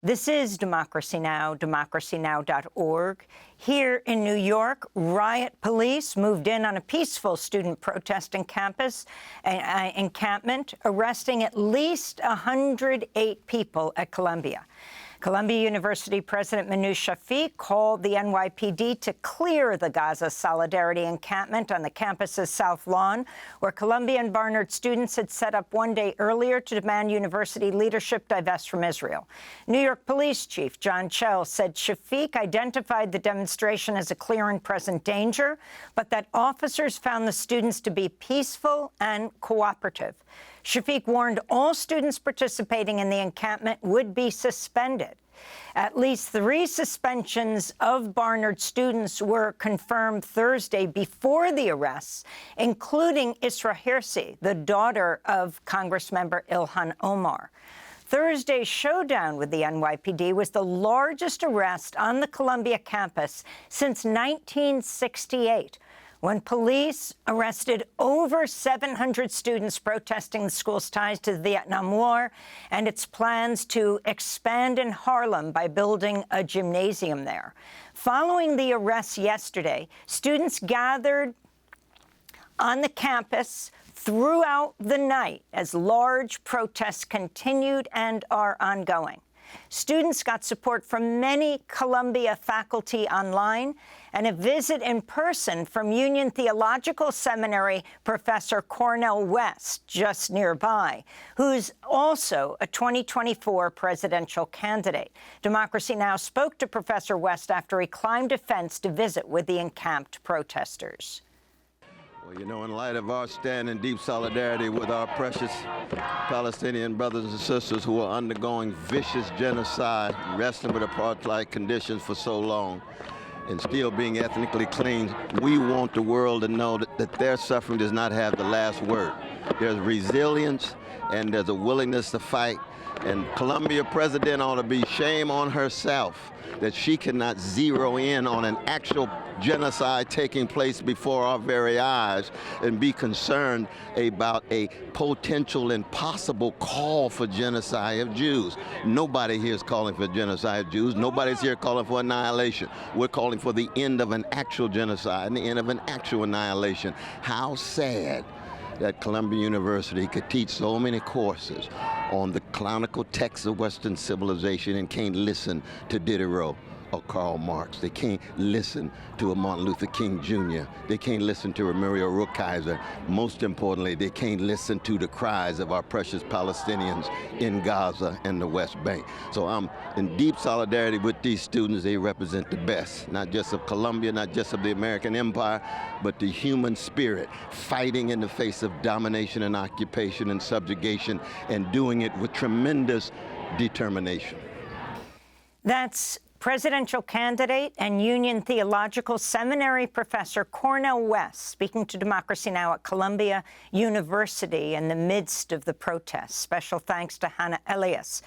This is Democracy Now!, democracynow.org. Here in New York, riot police moved in on a peaceful student protest encampment, arresting at least 108 people at Columbia. Columbia University President Manoush Shafik called the NYPD to clear the Gaza Solidarity encampment on the campus's South Lawn, where Columbia and Barnard students had set up one day earlier to demand university leadership divest from Israel. New York Police Chief John Chell said Shafik identified the demonstration as a clear and present danger, but that officers found the students to be peaceful and cooperative. Shafik warned all students participating in the encampment would be suspended. At least 3 suspensions of Barnard students were confirmed Thursday before the arrests, including Isra Hirsi, the daughter of Congressmember Ilhan Omar. Thursday's showdown with the NYPD was the largest arrest on the Columbia campus since 1968. When police arrested over 700 students protesting the school's ties to the Vietnam War and its plans to expand in Harlem by building a gymnasium there. Following the arrests yesterday, students gathered on the campus throughout the night as large protests continued and are ongoing. Students got support from many Columbia faculty online and a visit in person from Union Theological Seminary Professor Cornel West, just nearby, who's also a 2024 presidential candidate. Democracy Now! Spoke to Professor West after he climbed a fence to visit with the encamped protesters. Well, you know, in light of our stand in deep solidarity with our precious Palestinian brothers and sisters who are undergoing vicious genocide, wrestling with apartheid conditions for so long, and still being ethnically clean, we want the world to know that their suffering does not have the last word. There's resilience and there's a willingness to fight. And Columbia president ought to be shame on herself that she cannot zero in on an actual genocide taking place before our very eyes and be concerned about a potential and possible call for genocide of Jews. Nobody here is calling for genocide of Jews. Nobody's here calling for annihilation. We're calling for the end of an actual genocide and the end of an actual annihilation. How sad that Columbia University could teach so many courses on the canonical texts of Western civilization and can't listen to Diderot or Karl Marx. They can't listen to a Martin Luther King Jr. They can't listen to Romero Rukeyser. Most importantly, they can't listen to the cries of our precious Palestinians in Gaza and the West Bank. So I'm in deep solidarity with these students. They represent the best, not just of Columbia, not just of the American empire, but the human spirit, fighting in the face of domination and occupation and subjugation, and doing it with tremendous determination. That's presidential candidate and Union Theological Seminary Professor Cornel West speaking to Democracy Now! At Columbia University in the midst of the protests. Special thanks to Hannah Elias.